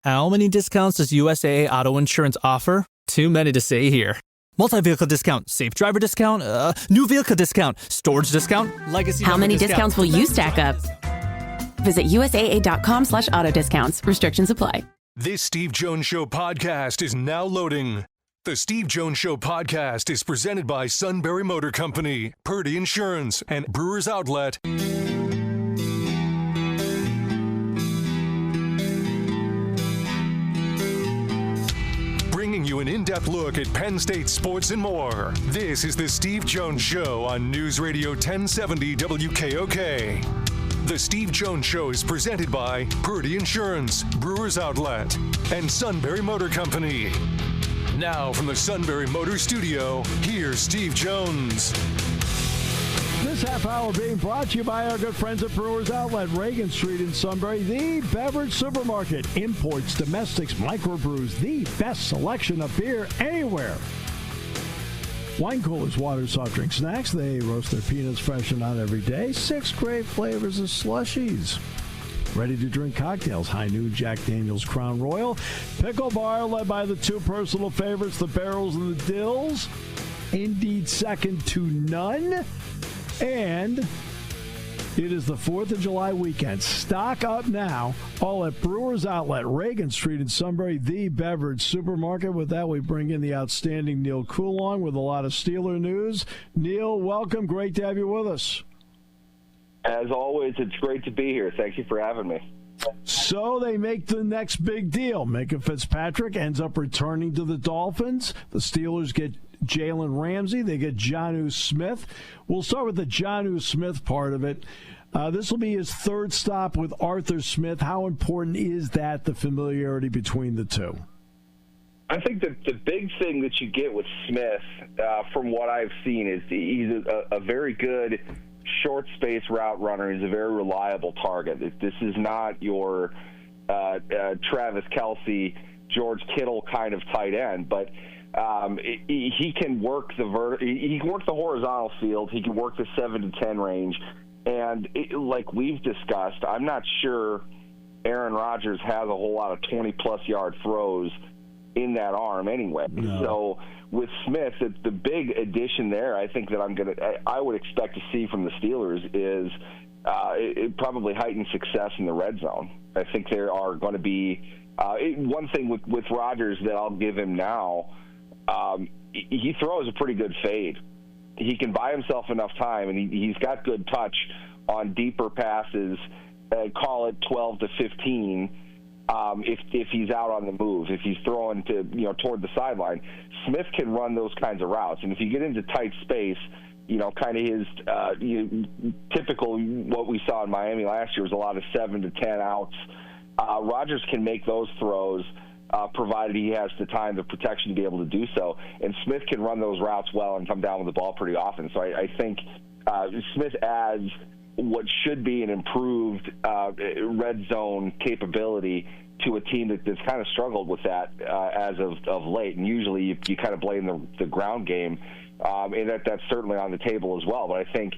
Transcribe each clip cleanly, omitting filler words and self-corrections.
How many discounts does USAA Auto Insurance offer? Too many to say here. Multi-vehicle discount, safe driver discount, new vehicle discount, storage discount, legacy. How many discounts will you stack up? Visit USAA.com/auto discounts. Restrictions apply. This Steve Jones Show podcast is now loading. The Steve Jones Show podcast is presented by Sunbury Motor Company, Purdy Insurance, and Brewers Outlet. Bringing you an in-depth look at Penn State sports and more. This is the Steve Jones Show on News Radio 1070 WKOK. The Steve Jones Show is presented by Purdy Insurance, Brewers Outlet, and Sunbury Motor Company. Now from the Sunbury Motor Studio, here's Steve Jones. This half hour being brought to you by our good friends at Brewers Outlet, Reagan Street in Sunbury, the beverage supermarket. Imports, domestics, microbrews, the best selection of beer anywhere. Wine coolers, water, soft drink, snacks. They roast their peanuts fresh and out every day. 6 great flavors of slushies. Ready-to-drink cocktails, High Noon, Jack Daniel's, Crown Royal. Pickle Bar, led by the two personal favorites, the Barrels and the Dills. Indeed, second to none. And it is the 4th of July weekend. Stock up now, all at Brewers Outlet, Reagan Street in Sunbury, the beverage supermarket. With that, we bring in the outstanding Neal Coolong with a lot of Steeler news. Neal, welcome. Great to have you with us. As always, it's great to be here. Thank you for having me. So they make the next big deal. Minka Fitzpatrick ends up returning to the Dolphins. The Steelers get Jalen Ramsey. They get Jonnu Smith. We'll start with the Jonnu Smith part of it. This will be his third stop with Arthur Smith. How important is that, the familiarity between the two? I think that the big thing that you get with Smith, from what I've seen, is he's a very good short space route runner. He's a very reliable target. This is not your Travis Kelce, George Kittle kind of tight end, but he can work he can work the horizontal field. He can work the 7 to 10 range, and like we've discussed, I'm not sure Aaron Rodgers has a whole lot of 20-plus yard throws in that arm anyway. No. So with Smith, the big addition there, I think that I would expect to see from the Steelers is probably heightened success in the red zone. I think there are going to be one thing with Rodgers that I'll give him now. He throws a pretty good fade. He can buy himself enough time, and he's got good touch on deeper passes. Call it 12 to 15. If he's out on the move, if he's throwing toward the sideline, Smith can run those kinds of routes. And if you get into tight space, kind of his typical what we saw in Miami last year was a lot of 7 to 10 outs. Rodgers can make those throws, provided he has the time, the protection to be able to do so. And Smith can run those routes well and come down with the ball pretty often. So I think Smith adds what should be an improved red zone capability to a team that's kind of struggled with that as of late. And usually you kind of blame the ground game, and that's certainly on the table as well. But I think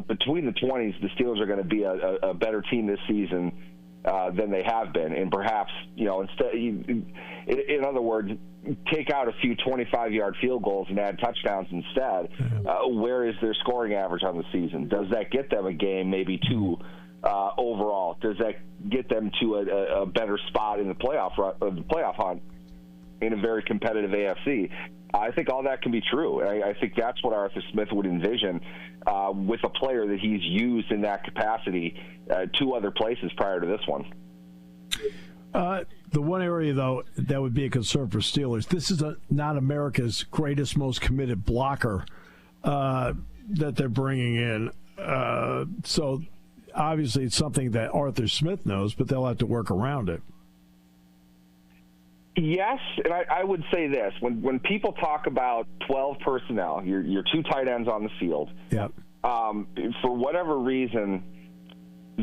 between the 20s, the Steelers are going to be a better team this season than they have been. And perhaps, instead, in other words, take out a few 25-yard field goals and add touchdowns instead. Where is their scoring average on the season? Does that get them a game, maybe two overall? Does that get them to a better spot in the playoff hunt in a very competitive AFC? I think all that can be true. I think that's what Arthur Smith would envision with a player that he's used in that capacity two other places prior to this one. The one area, though, that would be a concern for Steelers, this is not America's greatest, most committed blocker that they're bringing in. So obviously it's something that Arthur Smith knows, but they'll have to work around it. Yes, and I would say this. When people talk about 12 personnel, your two tight ends on the field, yep. For whatever reason,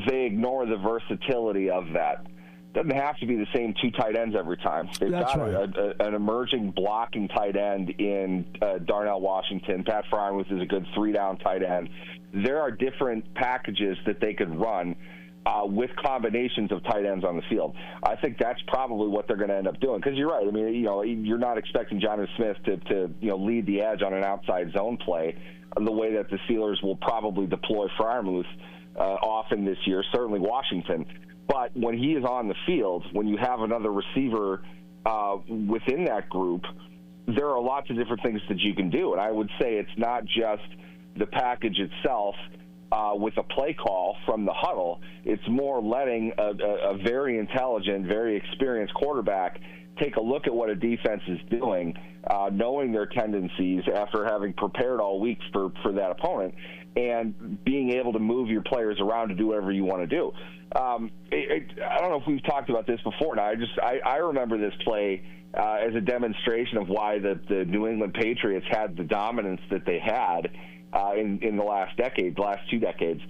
they ignore the versatility of that. Doesn't have to be the same two tight ends every time. They've That's got right. an emerging blocking tight end in Darnell Washington. Pat Freiermuth is a good three-down tight end. There are different packages that they could run with combinations of tight ends on the field. I think that's probably what they're going to end up doing. Because you're right. I mean, you're not expecting Jonnu Smith to lead the edge on an outside zone play the way that the Steelers will probably deploy Freiermuth often this year, certainly Washington. But when he is on the field, when you have another receiver within that group, there are lots of different things that you can do. And I would say it's not just the package itself with a play call from the huddle. It's more letting a very intelligent, very experienced quarterback take a look at what a defense is doing, knowing their tendencies after having prepared all week for that opponent, and being able to move your players around to do whatever you want to do. I don't know if we've talked about this before. Now, I remember this play as a demonstration of why the New England Patriots had the dominance that they had in the last two decades.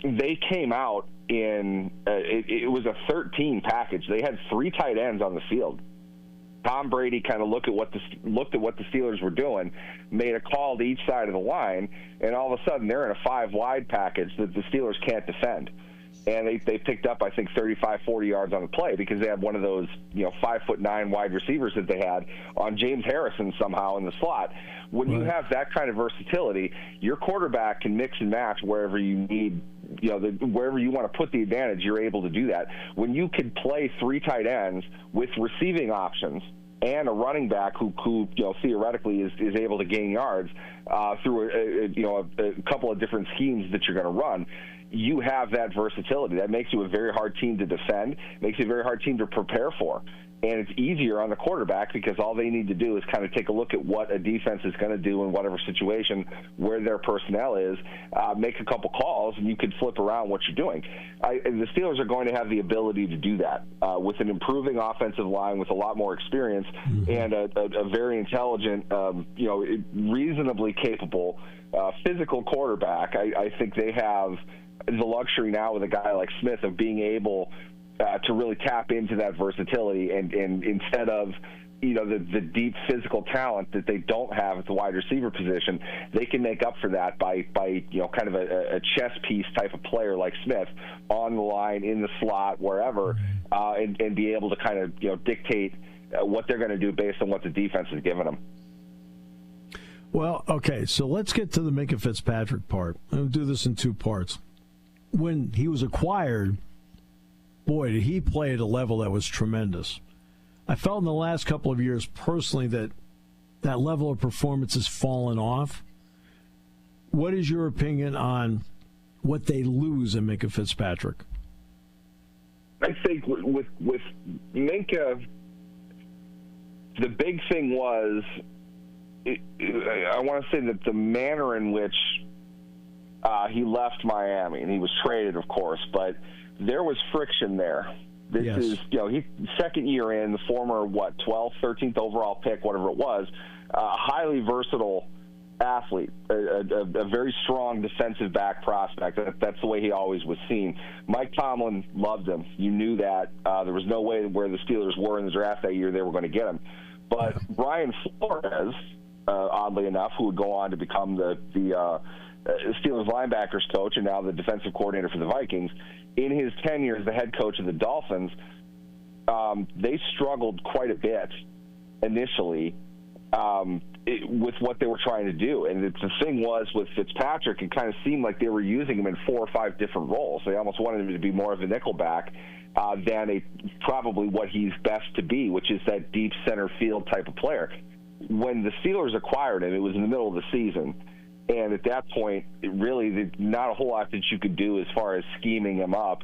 They came out in it was a 13 package. They had 3 tight ends on the field. Tom Brady kind of looked at what the Steelers were doing, made a call to each side of the line, and all of a sudden they're in a 5-wide package that the Steelers can't defend. And they picked up, I think, 35, 40 yards on the play because they had one of those 5'9" wide receivers that they had on James Harrison somehow in the slot. When you have that kind of versatility, your quarterback can mix and match wherever you need, wherever you want to put the advantage, you're able to do that. When you can play 3 tight ends with receiving options and a running back who theoretically is able to gain yards through a couple of different schemes that you're going to run, you have that versatility. That makes you a very hard team to defend, makes you a very hard team to prepare for. And it's easier on the quarterback because all they need to do is kind of take a look at what a defense is going to do in whatever situation where their personnel is, make a couple calls, and you can flip around what you're doing. The Steelers are going to have the ability to do that with an improving offensive line with a lot more experience and a very intelligent, reasonably capable physical quarterback. I think they have the luxury now with a guy like Smith of being able to really tap into that versatility and instead of the deep physical talent that they don't have at the wide receiver position, they can make up for that by kind of a chess piece type of player like Smith on the line, in the slot, wherever, and be able to kind of dictate what they're going to do based on what the defense is giving them. Well, okay, so let's get to the Minkah Fitzpatrick part. I'll do this in 2 parts. When he was acquired, boy, did he play at a level that was tremendous. I felt in the last couple of years personally that level of performance has fallen off. What is your opinion on what they lose in Minkah Fitzpatrick? I think with Minkah, the big thing was, I want to say that the manner in which he left Miami, and he was traded, of course, but there was friction there. This is, he second year in, the former, 12th, 13th overall pick, whatever it was, highly versatile athlete, a very strong defensive back prospect. That's the way he always was seen. Mike Tomlin loved him. You knew that. There was no way where the Steelers were in the draft that year they were going to get him. But Brian Flores, oddly enough, who would go on to become the Steelers linebackers coach and now the defensive coordinator for the Vikings, in his tenure as the head coach of the Dolphins, they struggled quite a bit initially with what they were trying to do. And the thing was with Fitzpatrick, it kind of seemed like they were using him in 4 or 5 different roles. They almost wanted him to be more of a nickelback than probably what he's best to be, which is that deep center field type of player. When the Steelers acquired him, it was in the middle of the season. And at that point, really, not a whole lot that you could do as far as scheming him up.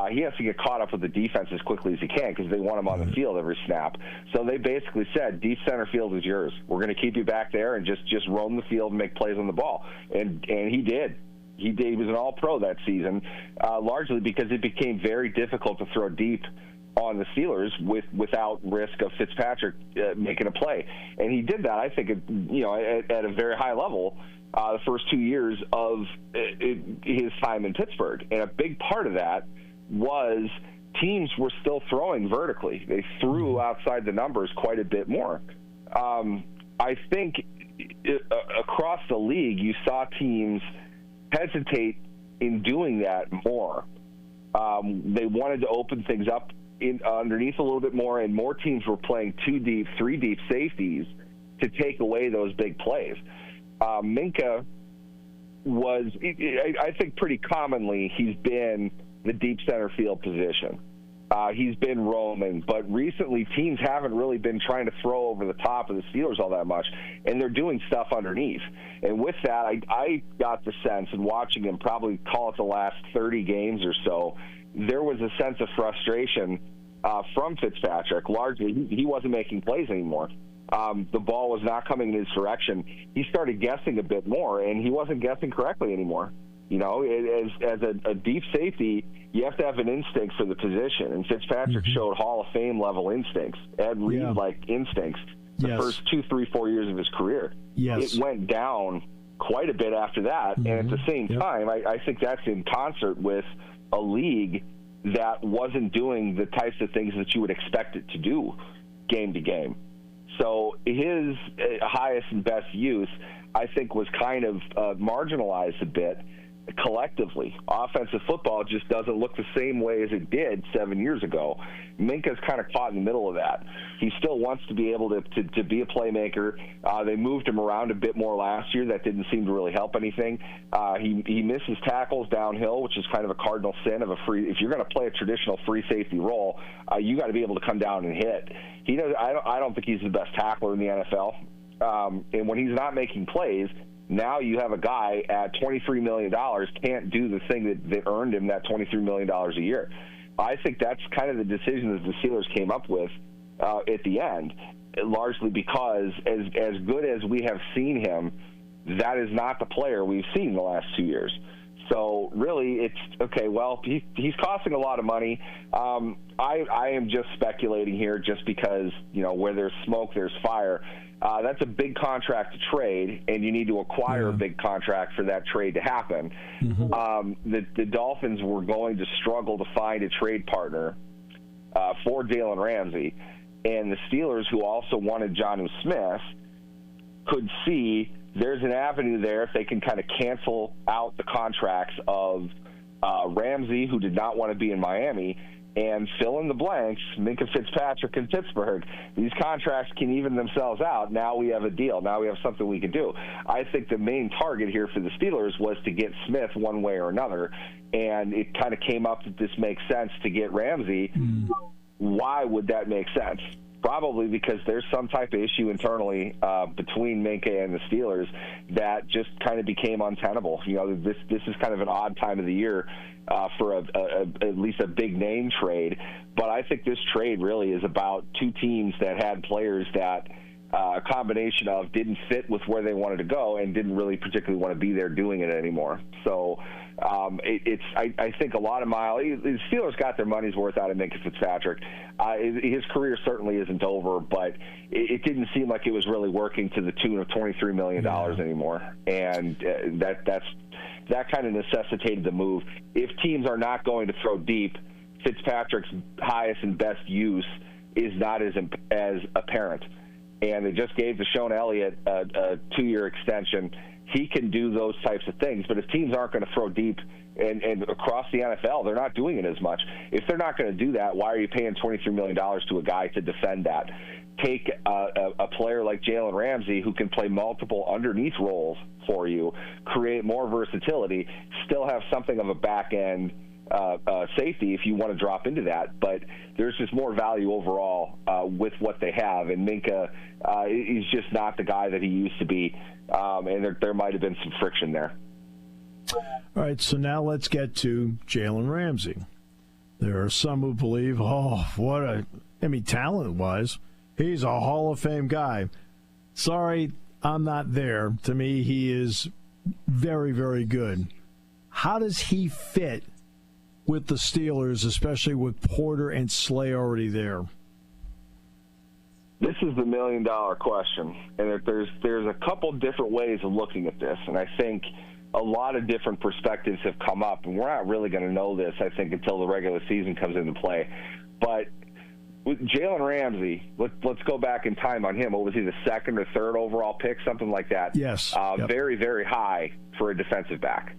He has to get caught up with the defense as quickly as he can because they want him on the field every snap. So they basically said, deep center field is yours. We're going to keep you back there and just roam the field and make plays on the ball. And he did. He was an all-pro that season, largely because it became very difficult to throw deep on the Steelers without risk of Fitzpatrick making a play. And he did that, I think, at a very high level the first 2 years of his time in Pittsburgh. And a big part of that was teams were still throwing vertically. They threw outside the numbers quite a bit more. I think across the league, you saw teams hesitate in doing that more They wanted to open things up underneath a little bit more, and more teams were playing 2 deep, 3 deep safeties to take away those big plays. Minkah was, I think pretty commonly, he's been the deep center field position. He's been roaming, but recently teams haven't really been trying to throw over the top of the Steelers all that much, and they're doing stuff underneath. And with that, I got the sense, in watching him probably call it the last 30 games or so, there was a sense of frustration from Fitzpatrick. Largely, he wasn't making plays anymore. The ball was not coming in his direction. He started guessing a bit more, and he wasn't guessing correctly anymore. You know, as a deep safety, you have to have an instinct for the position, and Fitzpatrick showed Hall of Fame level instincts, Ed Reed-like instincts the first 2, 3, 4 years of his career. It went down quite a bit after that, and at the same time, I think that's in concert with a league that wasn't doing the types of things that you would expect it to do game to game. So his highest and best use, I think, was kind of marginalized a bit collectively. Offensive football just doesn't look the same way as it did 7 years ago. Minkah's kind of caught in the middle of that. He still wants to be able to be a playmaker. They moved him around a bit more last year. That didn't seem to really help anything. He misses tackles downhill, which is kind of a cardinal sin of a free. If you're going to play a traditional free safety role, you got to be able to come down and hit. He does. I don't think he's the best tackler in the NFL. And when he's not making plays, now you have a guy at $23 million can't do the thing that earned him that $23 million a year. I think that's kind of the decision that the Steelers came up with at the end, largely because as good as we have seen him, that is not the player we've seen the last 2 years. So really, it's okay. Well, he's costing a lot of money. I am just speculating here, just because where there's smoke, there's fire. That's a big contract to trade, and you need to acquire a big contract for that trade to happen. The Dolphins were going to struggle to find a trade partner for Jalen Ramsey, and the Steelers, who also wanted Jonnu Smith, could see there's an avenue there if they can kind of cancel out the contracts of Ramsey, who did not want to be in Miami, and fill in the blanks, Minkah Fitzpatrick in Pittsburgh. These contracts can even themselves out. Now we have a deal. Now we have something we can do. I think the main target here for the Steelers was to get Smith one way or another, and it kind of came up that this makes sense to get Ramsey. Why would that make sense? Probably because there's some type of issue internally between Minkah and the Steelers that just kind of became untenable. This is kind of an odd time of the year for at least a big name trade. But I think this trade really is about two teams that had players that a combination of didn't fit with where they wanted to go and didn't really particularly want to be there doing it anymore. So I think a lot of the Steelers got their money's worth out of Minkah Fitzpatrick. His career certainly isn't over, but it didn't seem like it was really working to the tune of $23 million anymore. And that kind of necessitated the move. If teams are not going to throw deep, Fitzpatrick's highest and best use is not as apparent. And they just gave Deshaun Elliott a 2-year extension. He can do those types of things, but if teams aren't going to throw deep and across the NFL, they're not doing it as much. If they're not going to do that, why are you paying $23 million to a guy to defend that? Take a player like Jalen Ramsey, who can play multiple underneath roles for you, create more versatility, still have something of a back-end safety if you want to drop into that. But there's just more value overall with what they have, and Minkah is just not the guy that he used to be, and there might have been some friction there. All right, so now let's get to Jalen Ramsey. There are some who believe, talent-wise, he's a Hall of Fame guy. Sorry, I'm not there. To me, he is very, very good. How does he fit with the Steelers, especially with Porter and Slay already there? This is the million-dollar question, and there's a couple different ways of looking at this, and I think a lot of different perspectives have come up, and we're not really going to know this, I think, until the regular season comes into play. But with Jalen Ramsey, let's go back in time on him. What was he, the second or third overall pick, something like that? Yes. Very, very high for a defensive back.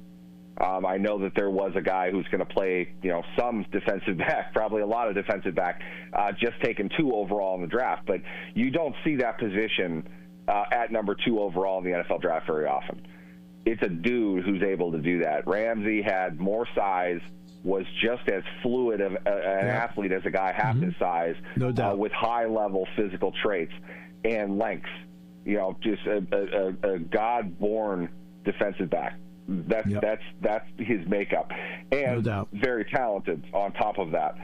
I know that there was a guy who's going to play, some defensive back, probably a lot of defensive back, just taken 2 overall in the draft. But you don't see that position at number 2 overall in the NFL draft very often. It's a dude who's able to do that. Ramsey had more size, was just as fluid of an athlete as a guy half his size, no doubt, with high-level physical traits and length. Just a God-born defensive back. That's his makeup, and no doubt, very talented on top of that.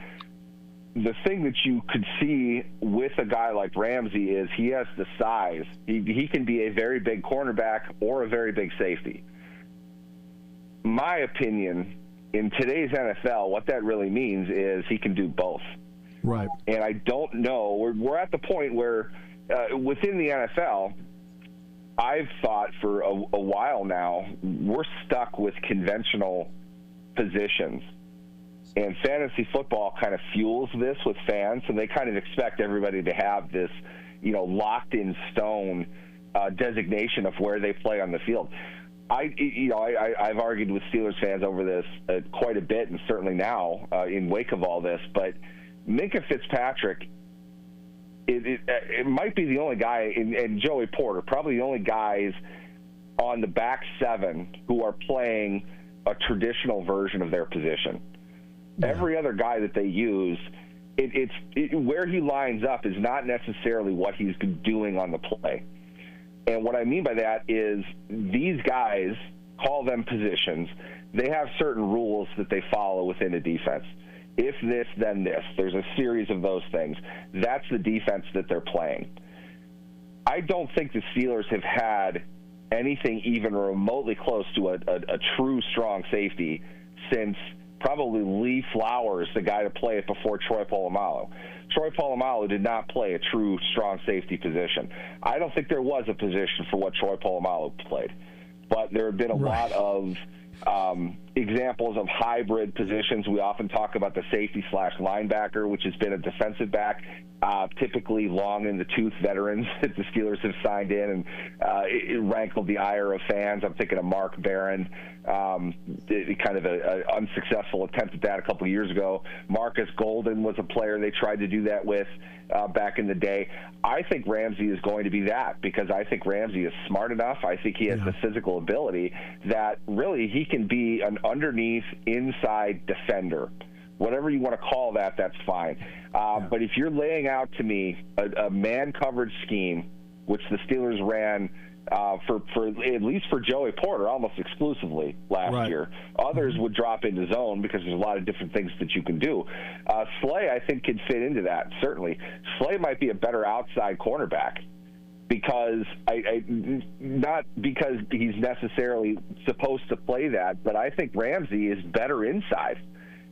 The thing that you could see with a guy like Ramsey is he has the size. He can be a very big cornerback or a very big safety. My opinion, in today's NFL, what that really means is he can do both. Right. And I don't know. We're at the point where within the NFL, I've thought for a while now, we're stuck with conventional positions. And fantasy football kind of fuels this with fans, so they kind of expect everybody to have this, locked in stone designation of where they play on the field. I've argued with Steelers fans over this quite a bit, and certainly now in wake of all this. But Minkah Fitzpatrick, it might be the only guy, and Joey Porter, probably the only guys on the back 7 who are playing a traditional version of their position. Yeah. Every other guy that they use, where he lines up is not necessarily what he's doing on the play. And what I mean by that is these guys, call them positions, they have certain rules that they follow within a defense. If this, then this. There's a series of those things. That's the defense that they're playing. I don't think the Steelers have had anything even remotely close to a true strong safety since probably Lee Flowers, the guy to play it before Troy Polamalu. Troy Polamalu did not play a true strong safety position. I don't think there was a position for what Troy Polamalu played. But there have been a lot of examples of hybrid positions. We often talk about the safety/linebacker, which has been a defensive back, typically long in the tooth veterans that the Steelers have signed in, and it rankled the ire of fans. I'm thinking of Mark Barron, kind of an unsuccessful attempt at that a couple of years ago. Marcus Golden was a player they tried to do that with back in the day. I think Ramsey is going to be that, because I think Ramsey is smart enough. I think he has the physical ability that really he can be an underneath inside defender. Whatever you want to call that, that's fine. But if you're laying out to me a man coverage scheme, which the Steelers ran for at least for Joey Porter almost exclusively last year. Others would drop into zone because there's a lot of different things that you can do. Slay, I think, could fit into that, certainly. Slay might be a better outside cornerback because not because he's necessarily supposed to play that, but I think Ramsey is better inside.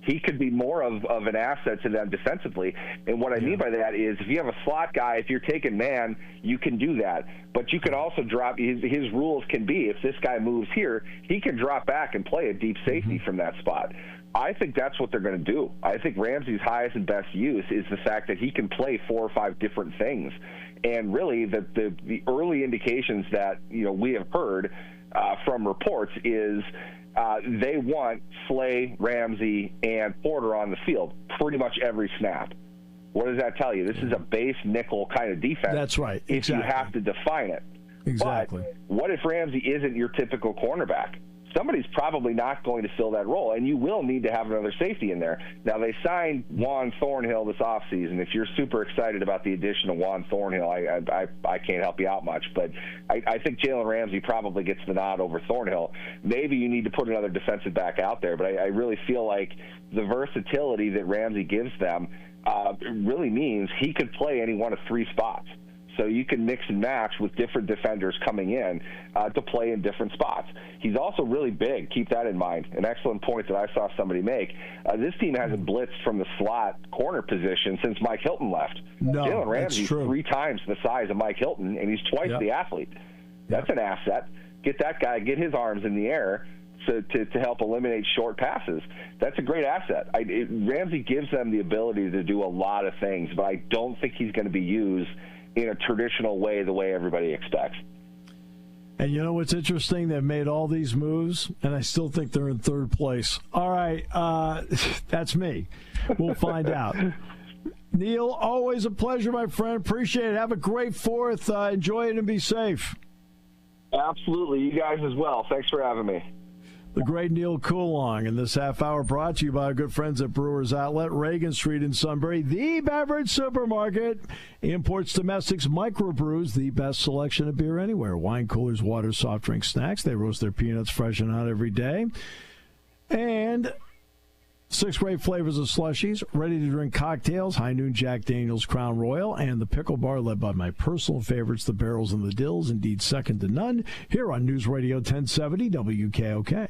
He could be more of an asset to them defensively. And what I mean by that is if you have a slot guy, if you're taking man, you can do that. But you can also drop – his rules can be if this guy moves here, he can drop back and play a deep safety from that spot. I think that's what they're going to do. I think Ramsey's highest and best use is the fact that he can play 4 or 5 different things. And really the early indications that we have heard from reports is – they want Slay, Ramsey, and Porter on the field pretty much every snap. What does that tell you? This is a base nickel kind of defense. That's right. If you have to define it. Exactly. But what if Ramsey isn't your typical cornerback? Somebody's probably not going to fill that role, and you will need to have another safety in there. Now, they signed Juan Thornhill this offseason. If you're super excited about the addition of Juan Thornhill, I can't help you out much. But I think Jalen Ramsey probably gets the nod over Thornhill. Maybe you need to put another defensive back out there, but I really feel like the versatility that Ramsey gives them really means he could play any one of 3 spots. So you can mix and match with different defenders coming in to play in different spots. He's also really big. Keep that in mind. An excellent point that I saw somebody make. This team hasn't blitzed from the slot corner position since Mike Hilton left. No, Jalen Ramsey's that's true. 3 times the size of Mike Hilton, and he's twice the athlete. That's an asset. Get that guy, get his arms in the air to help eliminate short passes. That's a great asset. Ramsey gives them the ability to do a lot of things, but I don't think he's going to be used in a traditional way, the way everybody expects. And you know what's interesting? They've made all these moves, and I still think they're in third place. All right, that's me. We'll find out. Neal, always a pleasure, my friend. Appreciate it. Have a great 4th. Enjoy it and be safe. Absolutely. You guys as well. Thanks for having me. The great Neal Coolong, and this half hour brought to you by our good friends at Brewers Outlet, Reagan Street in Sunbury, the beverage supermarket, imports, domestics, microbrews, the best selection of beer anywhere. Wine coolers, water, soft drink, snacks. They roast their peanuts fresh and hot every day. And 6 great flavors of slushies, ready-to-drink cocktails, High Noon, Jack Daniels, Crown Royal, and the Pickle Bar, led by my personal favorites, the Barrels and the Dills, indeed second to none, here on News Radio 1070 WKOK.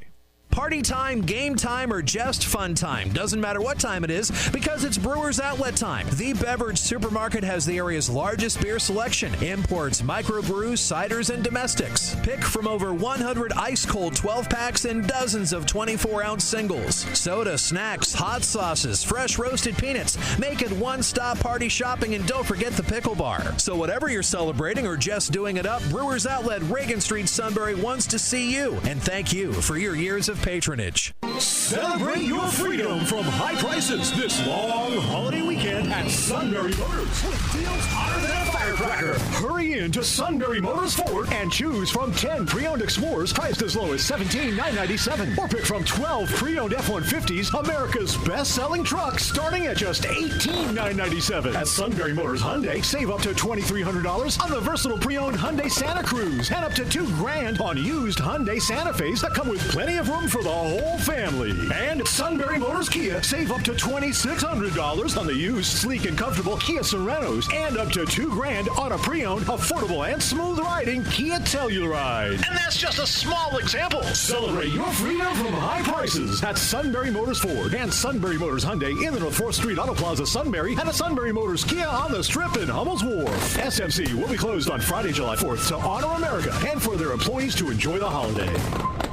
Party time, game time, or just fun time. Doesn't matter what time it is, because it's Brewers Outlet time. The beverage supermarket has the area's largest beer selection. Imports, microbrews, ciders, and domestics. Pick from over 100 ice-cold 12-packs and dozens of 24-ounce singles. Soda, snacks, hot sauces, fresh roasted peanuts. Make it one-stop party shopping, and don't forget the Pickle Bar. So whatever you're celebrating or just doing it up, Brewers Outlet, Reagan Street, Sunbury wants to see you. And thank you for your years of patronage. Celebrate your freedom from high prices this long holiday weekend at Sunbury Motors with deals hotter than a firecracker. Hurry in to Sunbury Motors Ford and choose from 10 pre-owned Explorers priced as low as $17,997, or pick from 12 pre-owned F-150s, America's best-selling truck, starting at just $18,997. At Sunbury Motors Hyundai, save up to $2,300 on the versatile pre-owned Hyundai Santa Cruz and up to $2,000 on used Hyundai Santa Fe's that come with plenty of room for the whole family. And Sunbury Motors Kia, save up to $2,600 on the used sleek and comfortable Kia Serenos and up to $2,000 on a pre-owned, affordable, and smooth-riding Kia Telluride. And that's just a small example. Celebrate your freedom from high prices at Sunbury Motors Ford and Sunbury Motors Hyundai in the North 4th Street Auto Plaza, Sunbury, and a Sunbury Motors Kia on the Strip in Hummel's Wharf. SMC will be closed on Friday, July 4th to honor America and for their employees to enjoy the holiday.